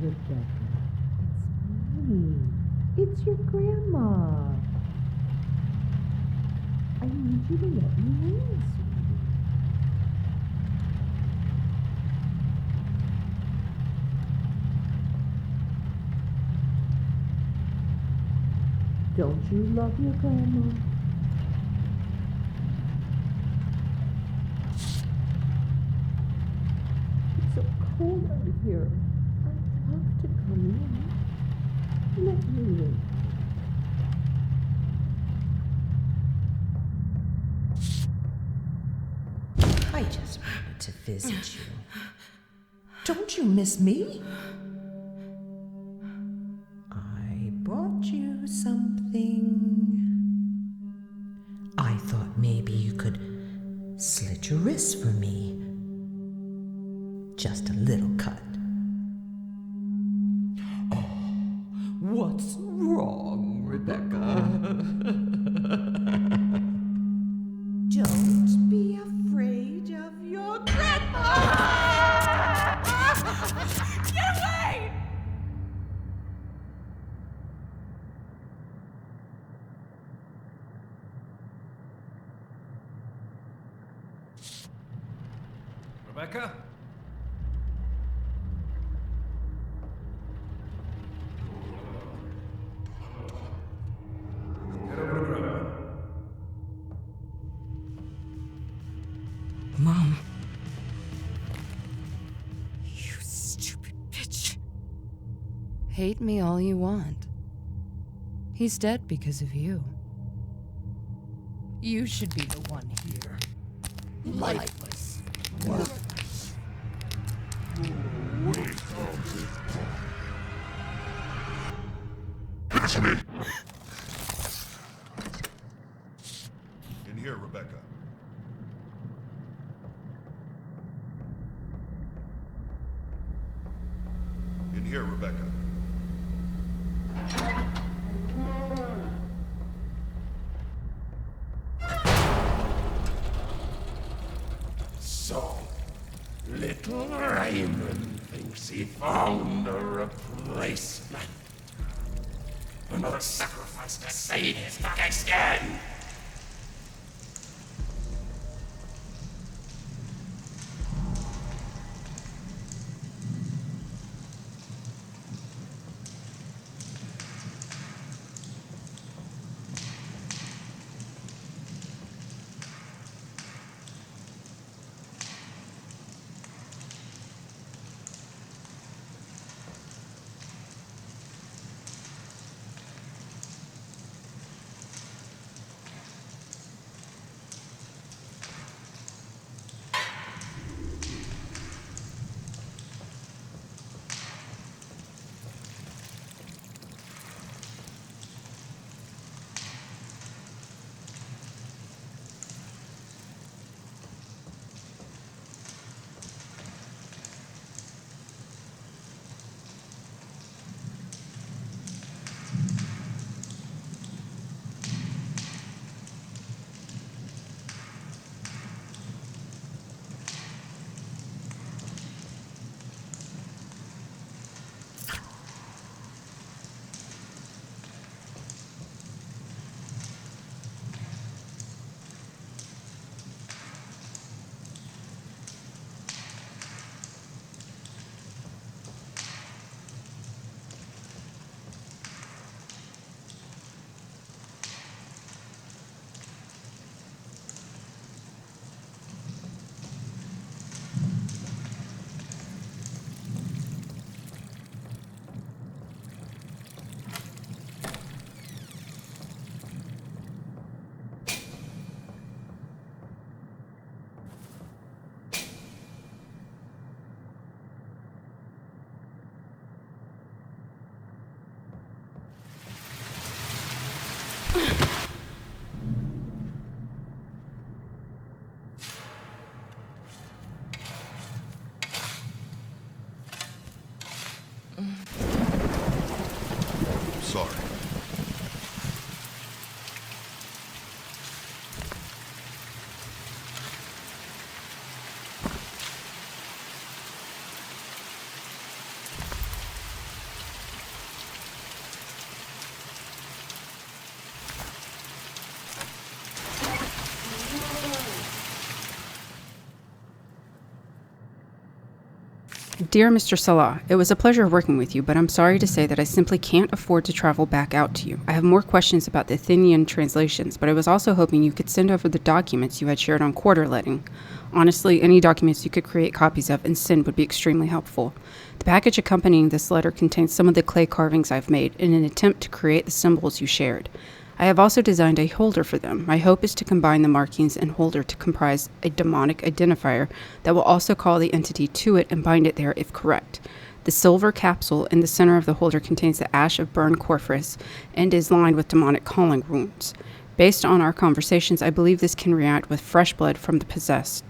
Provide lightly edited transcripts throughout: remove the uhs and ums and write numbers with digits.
Rebecca, it's me. It's your grandma. I need you to let me in, sweetie. Don't you love your grandma? It's so cold out here. I'd love to come in. Let me in. I just wanted to visit you. Don't you miss me? I brought you something. I thought maybe you could slit your wrist for me. Just a little cut. Oh, what's wrong, Rebecca? Don't be afraid of your grandma! Get away! Rebecca? Get over to Grandma. Mom. You stupid bitch. Hate me all you want. He's dead because of you. You should be the one here. Lifeless. Worthless. It's me! In here, Rebecca. In here, Rebecca. So, little Raymond thinks he found a replacement. Another sacrifice to save his fucking skin! Sorry. Dear Mr. Salah, it was a pleasure working with you, but I'm sorry to say that I simply can't afford to travel back out to you. I have more questions about the Athenian translations, but I was also hoping you could send over the documents you had shared on quarter letting. Honestly, any documents you could create copies of and send would be extremely helpful. The package accompanying this letter contains some of the clay carvings I've made in an attempt to create the symbols you shared. I have also designed a holder for them. My hope is to combine the markings and holder to comprise a demonic identifier that will also call the entity to it and bind it there if correct. The silver capsule in the center of the holder contains the ash of burned Corphus and is lined with demonic calling runes. Based on our conversations, I believe this can react with fresh blood from the possessed.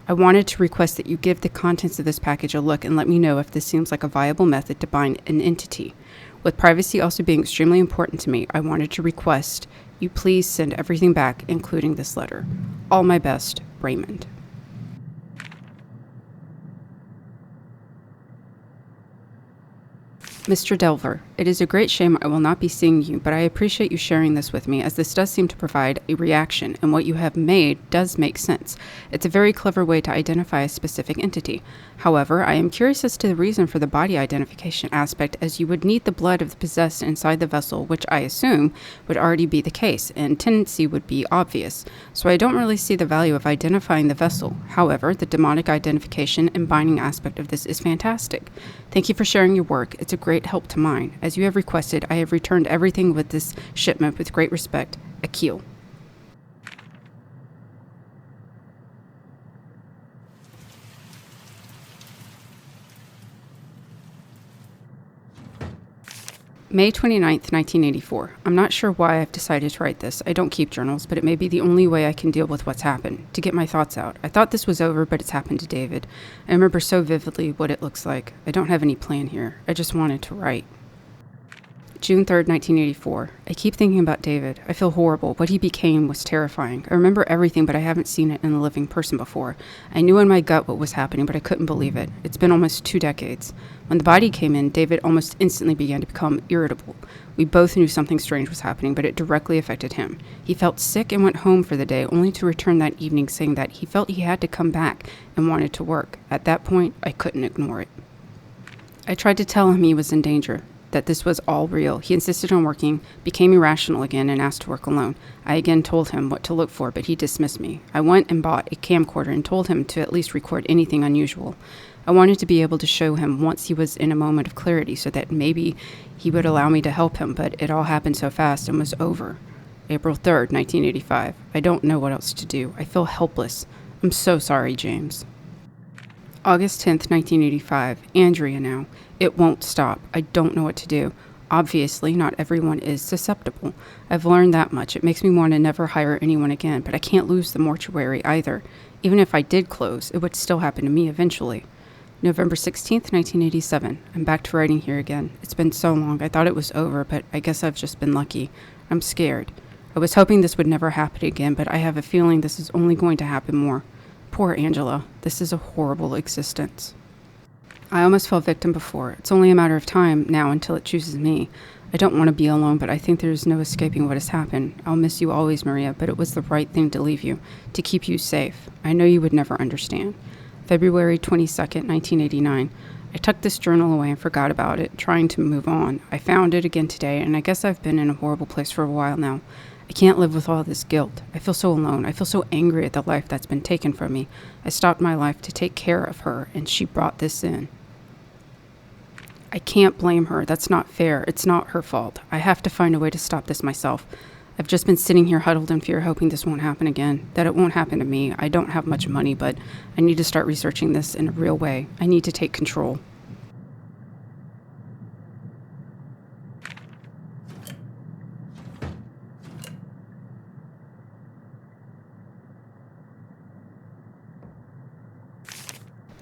I wanted to request that you give the contents of this package a look and let me know if this seems like a viable method to bind an entity. With privacy also being extremely important to me, I wanted to request you please send everything back, including this letter. All my best, Raymond. Mr. Delver, it is a great shame I will not be seeing you, but I appreciate you sharing this with me, as this does seem to provide a reaction, and what you have made does make sense. It's a very clever way to identify a specific entity. However, I am curious as to the reason for the body identification aspect, as you would need the blood of the possessed inside the vessel, which I assume would already be the case, and tendency would be obvious. So I don't really see the value of identifying the vessel. However, the demonic identification and binding aspect of this is fantastic. Thank you for sharing your work. It's a great help to mine. As you have requested, I have returned everything with this shipment with great respect. Akil. May 29th, 1984. I'm not sure why I've decided to write this. I don't keep journals, but it may be the only way I can deal with what's happened, to get my thoughts out. I thought this was over, but it's happened to David. I remember so vividly what it looks like. I don't have any plan here. I just wanted to write. June 3rd, 1984. I keep thinking about David. I feel horrible. What he became was terrifying. I remember everything, but I haven't seen it in a living person before. I knew in my gut what was happening, but I couldn't believe it. It's been almost 2 decades. When the body came in, David almost instantly began to become irritable. We both knew something strange was happening, but it directly affected him. He felt sick and went home for the day, only to return that evening saying that he felt he had to come back and wanted to work. At that point, I couldn't ignore it. I tried to tell him he was in danger, that this was all real. He insisted on working, became irrational again, and asked to work alone. I again told him what to look for, but he dismissed me. I went and bought a camcorder and told him to at least record anything unusual. I wanted to be able to show him once he was in a moment of clarity so that maybe he would allow me to help him, but it all happened so fast and was over. April 3rd, 1985. I don't know what else to do. I feel helpless. I'm so sorry, James. August 10th, 1985. Andrea now. It won't stop. I don't know what to do. Obviously, not everyone is susceptible. I've learned that much. It makes me want to never hire anyone again, but I can't lose the mortuary either. Even if I did close, it would still happen to me eventually. November 16th, 1987. I'm back to writing here again. It's been so long. I thought it was over, but I guess I've just been lucky. I'm scared. I was hoping this would never happen again, but I have a feeling this is only going to happen more. Poor Angela. This is a horrible existence. I almost fell victim before. It's only a matter of time now until it chooses me. I don't want to be alone, but I think there's no escaping what has happened. I'll miss you always, Maria, but it was the right thing to leave you, to keep you safe. I know you would never understand. February 22nd, 1989. I tucked this journal away and forgot about it, trying to move on. I found it again today, and I guess I've been in a horrible place for a while now. I can't live with all this guilt. I feel so alone. I feel so angry at the life that's been taken from me. I stopped my life to take care of her, and she brought this in. I can't blame her. That's not fair. It's not her fault. I have to find a way to stop this myself. I've just been sitting here huddled in fear, hoping this won't happen again, that it won't happen to me. I don't have much money, but I need to start researching this in a real way. I need to take control.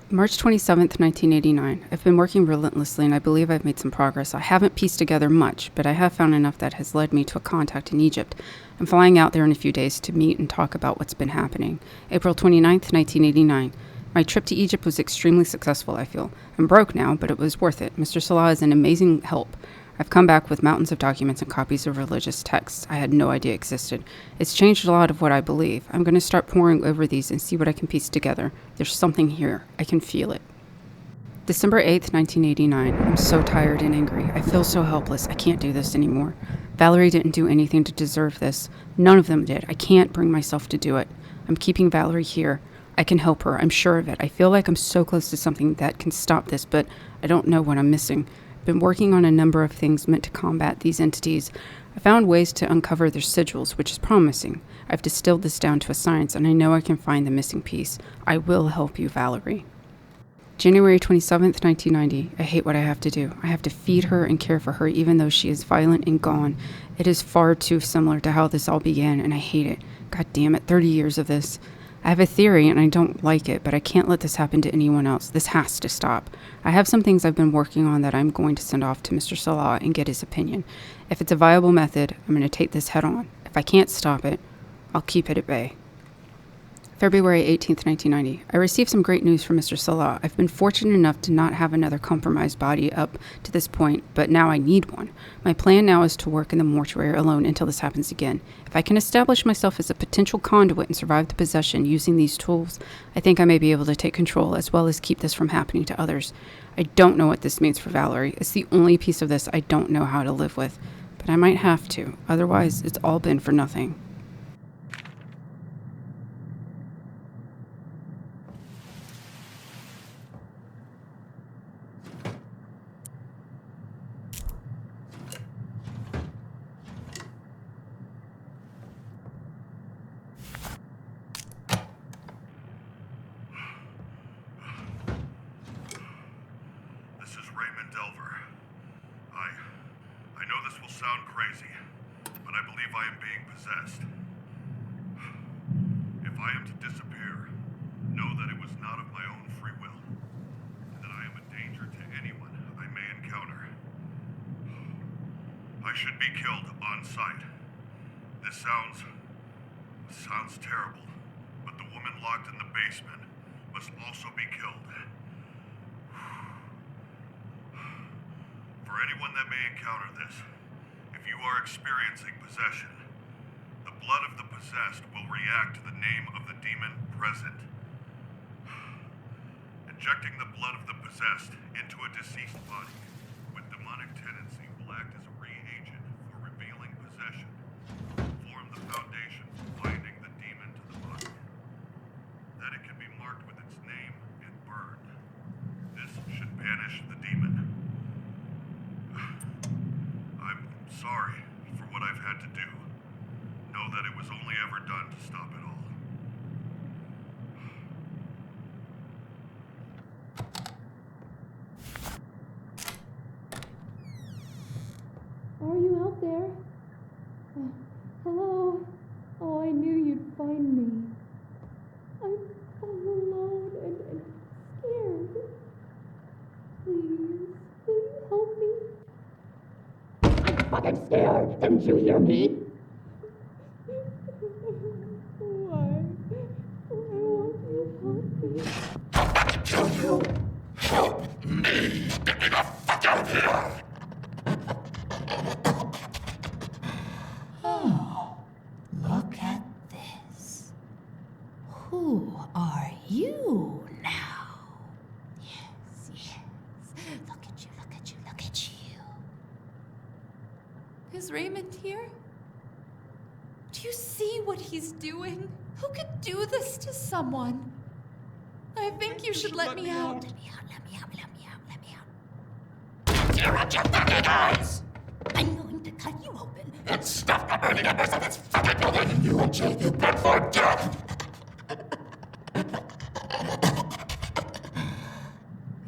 March 27th, 1989. I've been working relentlessly and I believe I've made some progress. I haven't pieced together much, but I have found enough that has led me to a contact in Egypt. I'm flying out there in a few days to meet and talk about what's been happening. April 29th, 1989. My trip to Egypt was extremely successful, I feel. I'm broke now, but it was worth it. Mr. Salah is an amazing help. I've come back with mountains of documents and copies of religious texts I had no idea existed. It's changed a lot of what I believe. I'm going to start poring over these and see what I can piece together. There's something here. I can feel it. December 8th, 1989. I'm so tired and angry. I feel so helpless. I can't do this anymore. Valerie didn't do anything to deserve this. None of them did. I can't bring myself to do it. I'm keeping Valerie here. I can help her. I'm sure of it. I feel like I'm so close to something that can stop this, but I don't know what I'm missing. I've been working on a number of things meant to combat these entities. I found ways to uncover their sigils, which is promising. I've distilled this down to a science, and I know I can find the missing piece. I will help you, Valerie. January 27th, 1990. I hate what I have to do. I have to feed her and care for her even though she is violent and gone. It is far too similar to how this all began, and I hate it. God damn it, 30 years of this. I have a theory, and I don't like it, but I can't let this happen to anyone else. This has to stop. I have some things I've been working on that I'm going to send off to Mr. Salah and get his opinion. If it's a viable method, I'm going to take this head on. If I can't stop it, I'll keep it at bay. February 18th, 1990. I received some great news from Mr. Salah. I've been fortunate enough to not have another compromised body up to this point, but now I need one. My plan now is to work in the mortuary alone until this happens again. If I can establish myself as a potential conduit and survive the possession using these tools, I think I may be able to take control as well as keep this from happening to others. I don't know what this means for Valerie. It's the only piece of this I don't know how to live with, but I might have to. Otherwise, it's all been for nothing. I know this will sound crazy, but I believe I am being possessed. If I am to disappear, know that it was not of my own free will, and that I am a danger to anyone I may encounter. I should be killed on sight. This sounds terrible, but the woman locked in the basement must also be killed. For anyone that may encounter this, if you are experiencing possession, the blood of the possessed will react to the name of the demon present. Injecting the blood of the possessed into a deceased body with demonic tendency will act as a reagent for revealing possession, form the foundation for binding the demon to the body. That it can be marked with its name and burned. This should banish the demon. I'm sorry for what I've had to do. Know that it was only ever done to stop it all. Are you out there? Hello? Oh, I knew you'd find me. I'm all alone and scared. Please, will you help me? I'm fucking scared. Didn't you hear me? Why? Why won't you help me? I'll fucking kill you. Help me. Get me the fuck out of here. Oh, look at this. Who are you now? Yes, yes. Look at you, look at you, look at you. Is Raymond here? Do you see what he's doing? Who could do this to someone? I think you should let me out. Let me out, let me out, let me out, let me out. Tear out your fucking eyes. I'm going to cut you open. And stop the burning embers of this fucking building and you until you beg for death.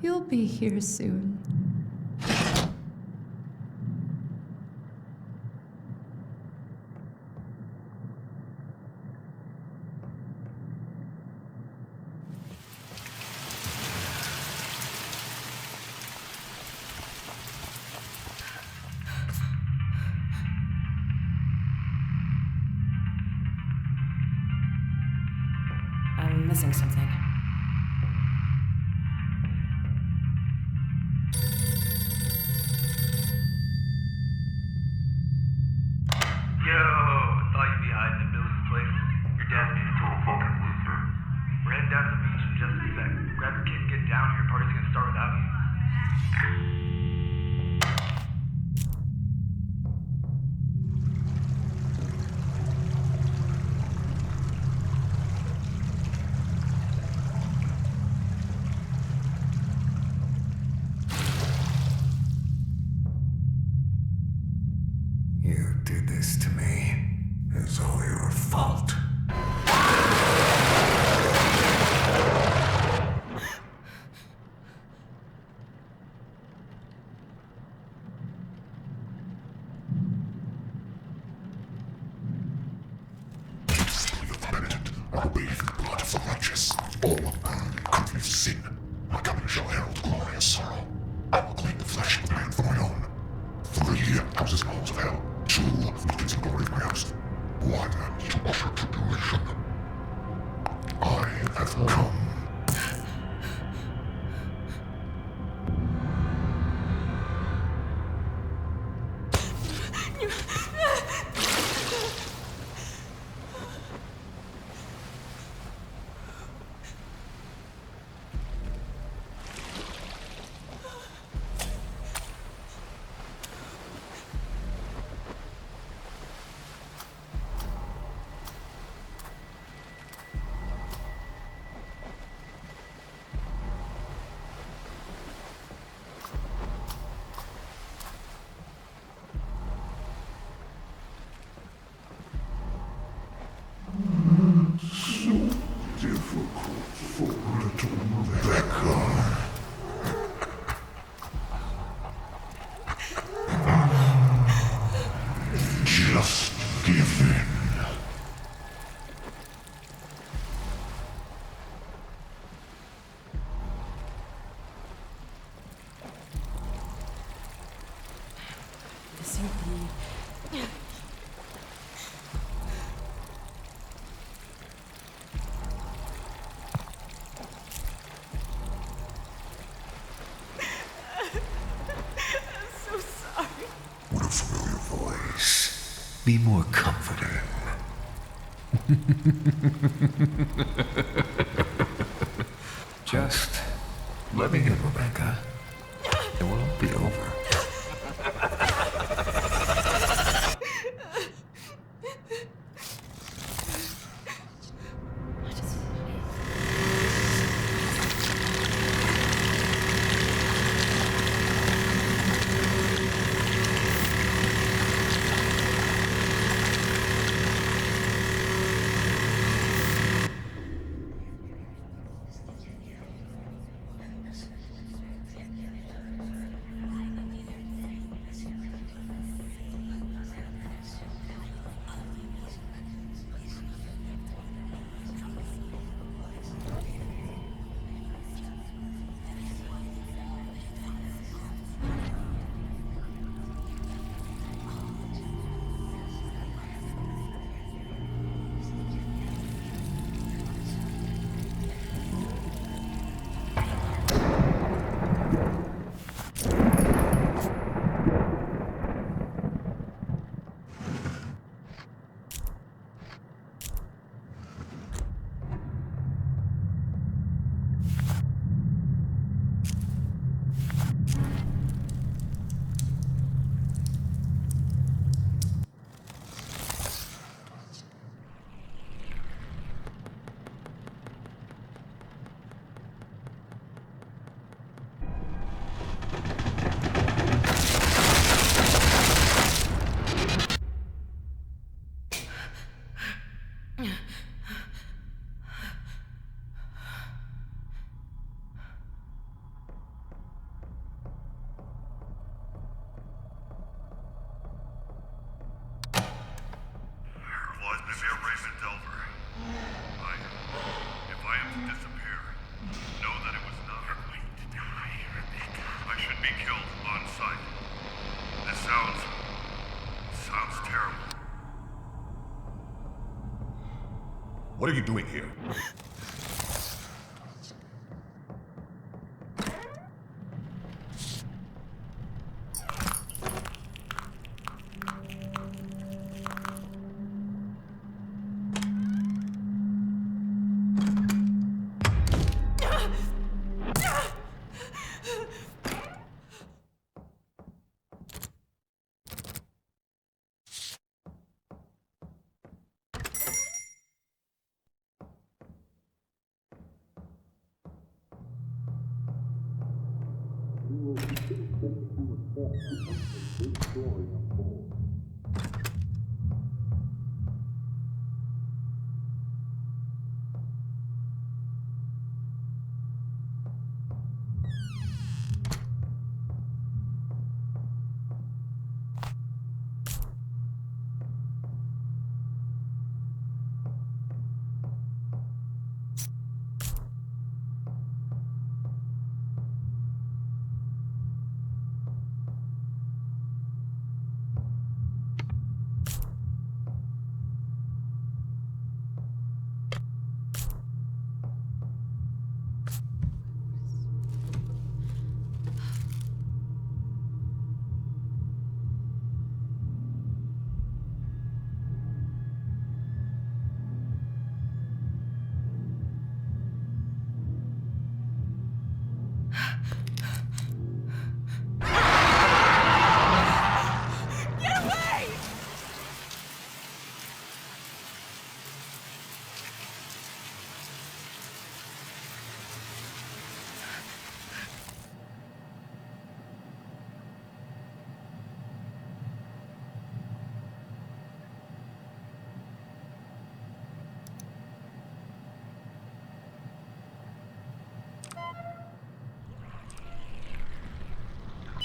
You'll be here soon. I'm missing something. Yo, thought you'd be hiding in Billy's place. Your dad made a total fucking loser. We're heading down to the beach in just a sec. Grab your kit and get down here. Party's gonna start without you. You did this to me. It's all your fault. I bathe in the blood of the righteous. All man could live sin. My coming shall herald glorious sorrow. I will claim the flesh of man for my own. 3 houses in halls of hell. 2 beacons in glory of my house. 1 to usher tribulation. I have come. Difficult for little Rebecca. Just give in. This indeed. What a familiar voice. Be more comforting. Just let me in, Rebecca. It won't be over. What are you doing here?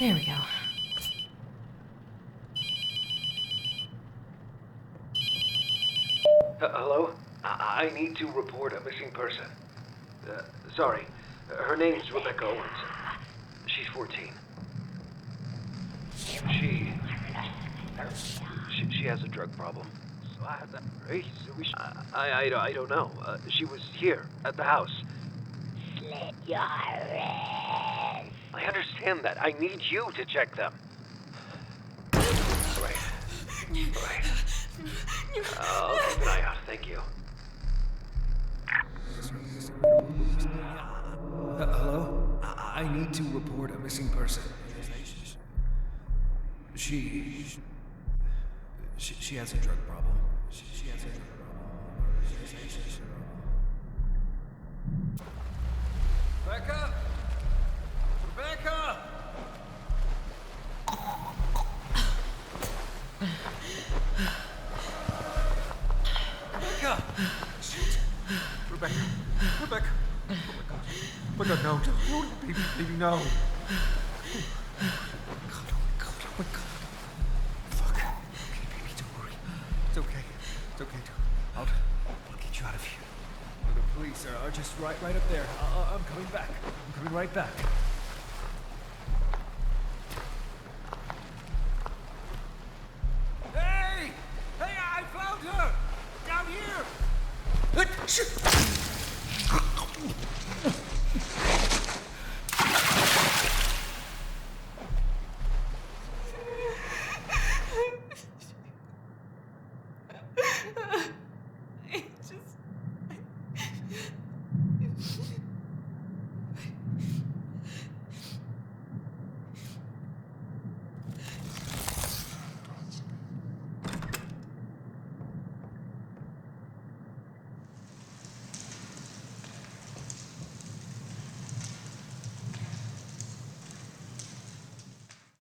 There we go. Hello? I need to report a missing person. Sorry. Her name's Rebecca Owens. She's 14. She has a drug problem. So I don't know. She was here at the house. Slit your wrist. I understand that. I need you to check them. Right. I'll keep an eye out. Thank you. Hello? I need to report a missing person. She has a drug problem. She has a drug problem. Rebecca! Rebecca! Rebecca! Shit! Rebecca! Rebecca! Oh my god, no, baby, no. Oh my god. Fuck. Okay, baby, don't worry. It's okay. I'll get you out of here. The police are just right up there. I'm coming back. I'm coming right back. Hey! Hey, I found her! Down here!